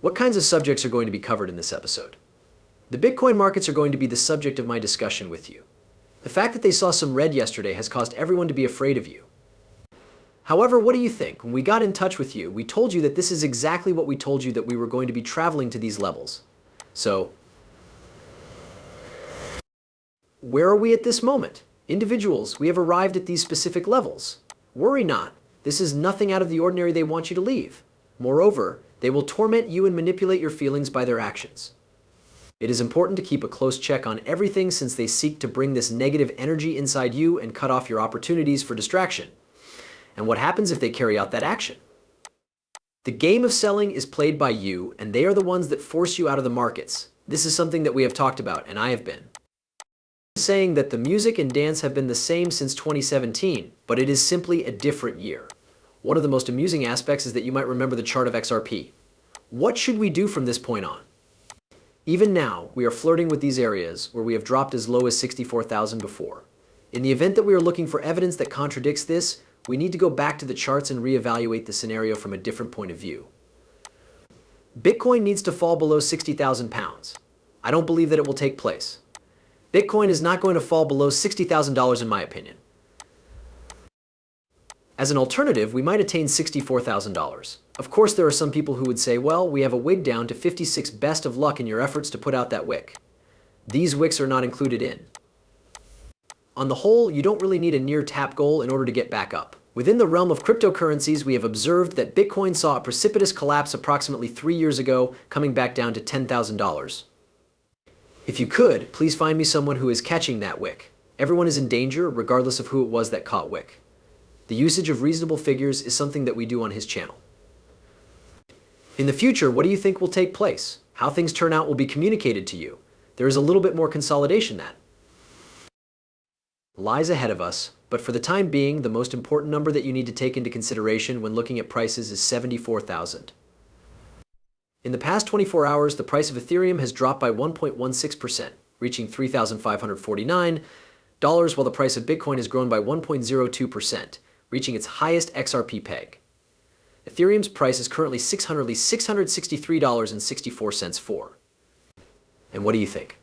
What kinds of subjects are going to be covered in this episode? The Bitcoin markets are going to be the subject of my discussion with you. The fact that they saw some red yesterday has caused everyone to be afraid of you. However, what do you think? When we got in touch with you, we told you that this is exactly what we told you, that we were going to be traveling to these levels. So, where are we at this moment? Individuals, we have arrived at these specific levels. Worry not. This is nothing out of the ordinary they want you to leave. Moreover, they will torment you and manipulate your feelings by their actions. It is important to keep a close check on everything, since they seek to bring this negative energy inside you and cut off your opportunities for distraction. And what happens if they carry out that action? The game of selling is played by you, and they are the ones that force you out of the markets. This is something that we have talked about, and I have been saying that the music and dance have been the same since 2017, but it is simply a different year. One of the most amusing aspects is that you might remember the chart of XRP. What should we do from this point on? Even now, we are flirting with these areas where we have dropped as low as 64,000 before. In the event that we are looking for evidence that contradicts this, we need to go back to the charts and reevaluate the scenario from a different point of view. Bitcoin needs to fall below 60,000 pounds. I don't believe that it will take place. Bitcoin is not going to fall below $60,000 in my opinion. As an alternative, we might attain $64,000. Of course, there are some people who would say, well, we have a wick down to 56, best of luck in your efforts to put out that wick. These wicks are not included in. On the whole, you don't really need a near tap goal in order to get back up. Within the realm of cryptocurrencies, we have observed that Bitcoin saw a precipitous collapse approximately 3 years ago, coming back down to $10,000. If you could, please find me someone who is catching that wick. Everyone is in danger, regardless of who it was that caught wick. The usage of reasonable figures is something that we do on his channel. In the future, what do you think will take place? How things turn out will be communicated to you. There is a little bit more consolidation that lies ahead of us, but for the time being, the most important number that you need to take into consideration when looking at prices is 74,000. In the past 24 hours, the price of Ethereum has dropped by 1.16%, reaching $3,549, while the price of Bitcoin has grown by 1.02%, reaching its highest XRP peg. Ethereum's price is currently $663.64 for. And what do you think?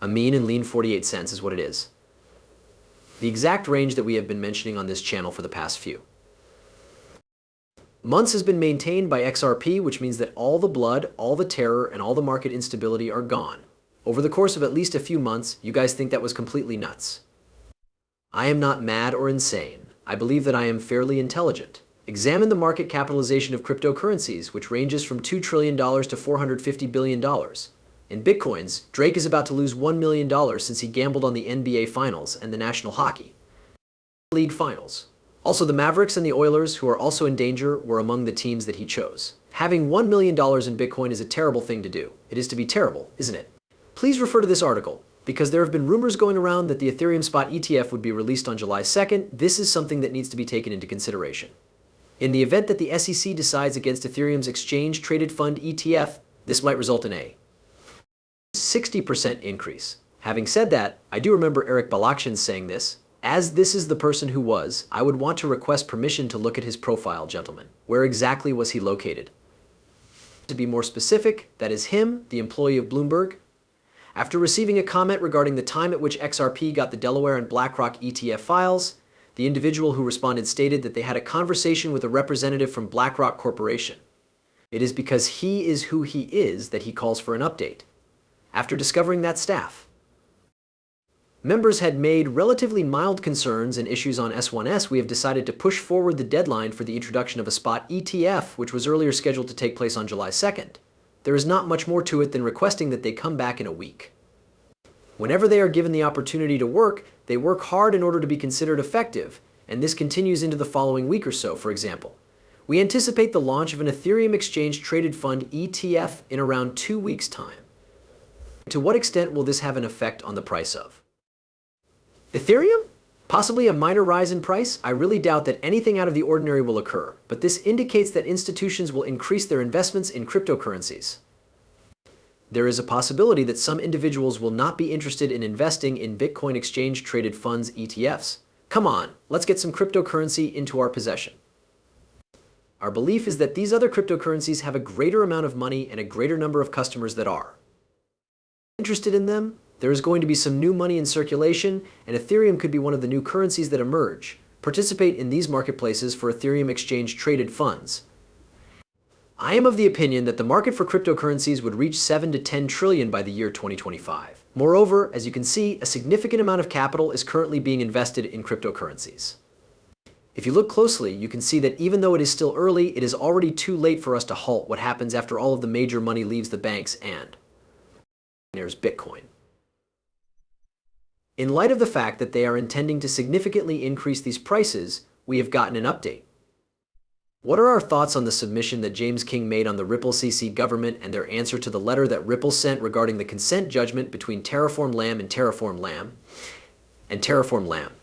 A mean and lean 48 cents is what it is. The exact range that we have been mentioning on this channel for the past few months has been maintained by XRP, which means that all the blood, all the terror, and all the market instability are gone. Over the course of at least a few months, you guys think that was completely nuts. I am not mad or insane. I believe that I am fairly intelligent. Examine the market capitalization of cryptocurrencies, which ranges from $2 trillion to $450 billion. In Bitcoins, Drake is about to lose $1 million since he gambled on the NBA Finals and the National Hockey League Finals. Also, the Mavericks and the Oilers, who are also in danger, were among the teams that he chose. Having $1 million in Bitcoin is a terrible thing to do. It is to be terrible, isn't it? Please refer to this article, because there have been rumors going around that the Ethereum Spot ETF would be released on July 2nd. This is something that needs to be taken into consideration. In the event that the SEC decides against Ethereum's exchange-traded fund ETF, this might result in a 60% increase. Having said that, I do remember Eric Balakshin saying this. As this is the person who was, I would want to request permission to look at his profile, gentlemen. Where exactly was he located? To be more specific, that is him, the employee of Bloomberg. After receiving a comment regarding the time at which XRP got the Delaware and BlackRock ETF files, the individual who responded stated that they had a conversation with a representative from BlackRock Corporation. It is because he is who he is that he calls for an update. After discovering that staff, members had made relatively mild concerns and issues on S1S, we have decided to push forward the deadline for the introduction of a spot ETF, which was earlier scheduled to take place on July 2nd. There is not much more to it than requesting that they come back in a week. Whenever they are given the opportunity to work, they work hard in order to be considered effective, and this continues into the following week or so, for example. We anticipate the launch of an Ethereum exchange-traded fund ETF in around 2 weeks' time. To what extent will this have an effect on the price of Ethereum? Possibly a minor rise in price? I really doubt that anything out of the ordinary will occur, but this indicates that institutions will increase their investments in cryptocurrencies. There is a possibility that some individuals will not be interested in investing in Bitcoin exchange-traded funds ETFs. Come on, let's get some cryptocurrency into our possession. Our belief is that these other cryptocurrencies have a greater amount of money and a greater number of customers that are interested in them. There is going to be some new money in circulation, and Ethereum could be one of the new currencies that emerge. Participate in these marketplaces for Ethereum exchange-traded funds. I am of the opinion that the market for cryptocurrencies would reach 7 to 10 trillion by the year 2025. Moreover, as you can see, a significant amount of capital is currently being invested in cryptocurrencies. If you look closely, you can see that even though it is still early, it is already too late for us to halt what happens after all of the major money leaves the banks and there's Bitcoin. In light of the fact that they are intending to significantly increase these prices, we have gotten an update. What are our thoughts on the submission that James King made on the Ripple CC government and their answer to the letter that Ripple sent regarding the consent judgment between Terraform Lamb and Terraform Lamb?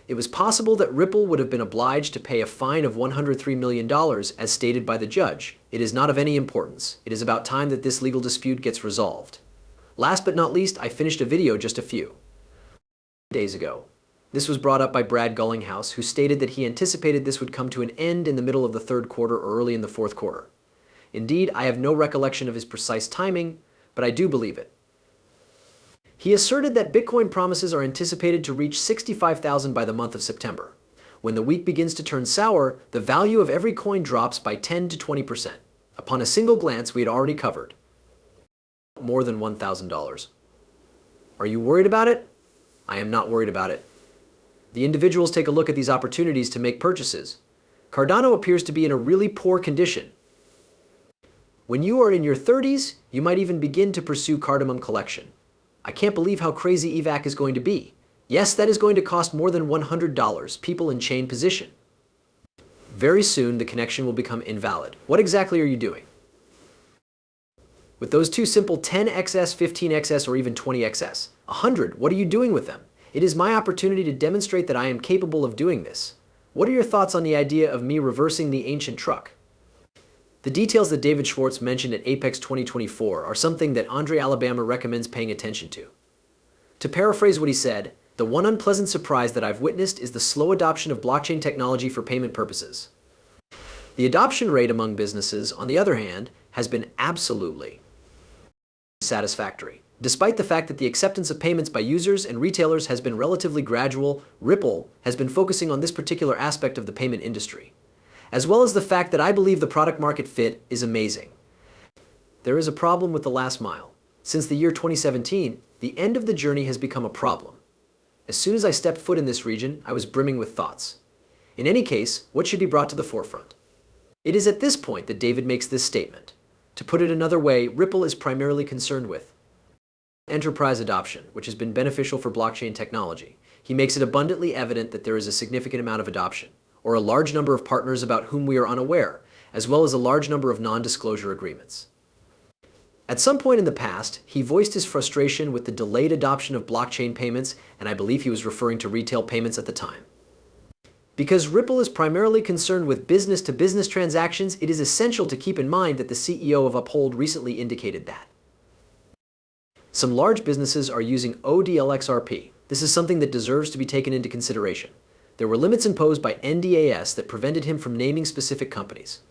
It was possible that Ripple would have been obliged to pay a fine of $103 million as stated by the judge. It is not of any importance. It is about time that this legal dispute gets resolved. Last but not least, I finished a video just a few days ago. This was brought up by Brad Garlinghouse, who stated that he anticipated this would come to an end in the middle of the third quarter or early in the fourth quarter. Indeed, I have no recollection of his precise timing, but I do believe it. He asserted that Bitcoin promises are anticipated to reach 65,000 by the month of September. When the week begins to turn sour, the value of every coin drops by 10 to 20%. Upon a single glance, we had already covered more than $1,000. Are you worried about it? I am not worried about it. The individuals take a look at these opportunities to make purchases. Cardano appears to be in a really poor condition. When you are in your 30s, you might even begin to pursue cardamom collection. I can't believe how crazy EVAC is going to be. Yes, that is going to cost more than $100, people in chain position. Very soon, the connection will become invalid. What exactly are you doing? With those two simple 10xs, 15xs, or even 20xs, 100, what are you doing with them? It is my opportunity to demonstrate that I am capable of doing this. What are your thoughts on the idea of me reversing the ancient truck? The details that David Schwartz mentioned at Apex 2024 are something that Andre Alabama recommends paying attention to. To paraphrase what he said, the one unpleasant surprise that I've witnessed is the slow adoption of blockchain technology for payment purposes. The adoption rate among businesses, on the other hand, has been absolutely satisfactory. Despite the fact that the acceptance of payments by users and retailers has been relatively gradual, Ripple has been focusing on this particular aspect of the payment industry, as well as the fact that I believe the product market fit is amazing. There is a problem with the last mile. Since the year 2017, the end of the journey has become a problem. As soon as I stepped foot in this region, I was brimming with thoughts. In any case, what should be brought to the forefront? It is at this point that David makes this statement. To put it another way, Ripple is primarily concerned with enterprise adoption, which has been beneficial for blockchain technology. He makes it abundantly evident that there is a significant amount of adoption, or a large number of partners about whom we are unaware, as well as a large number of non-disclosure agreements. At some point in the past, he voiced his frustration with the delayed adoption of blockchain payments, and I believe he was referring to retail payments at the time. Because Ripple is primarily concerned with business-to-business transactions, it is essential to keep in mind that the CEO of Uphold recently indicated that some large businesses are using ODL-XRP. This is something that deserves to be taken into consideration. There were limits imposed by NDAS that prevented him from naming specific companies.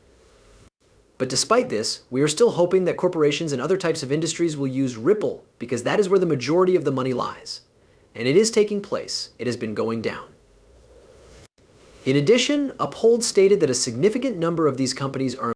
But despite this, we are still hoping that corporations and other types of industries will use Ripple because that is where the majority of the money lies. And it is taking place. It has been going down. In addition, Uphold stated that a significant number of these companies are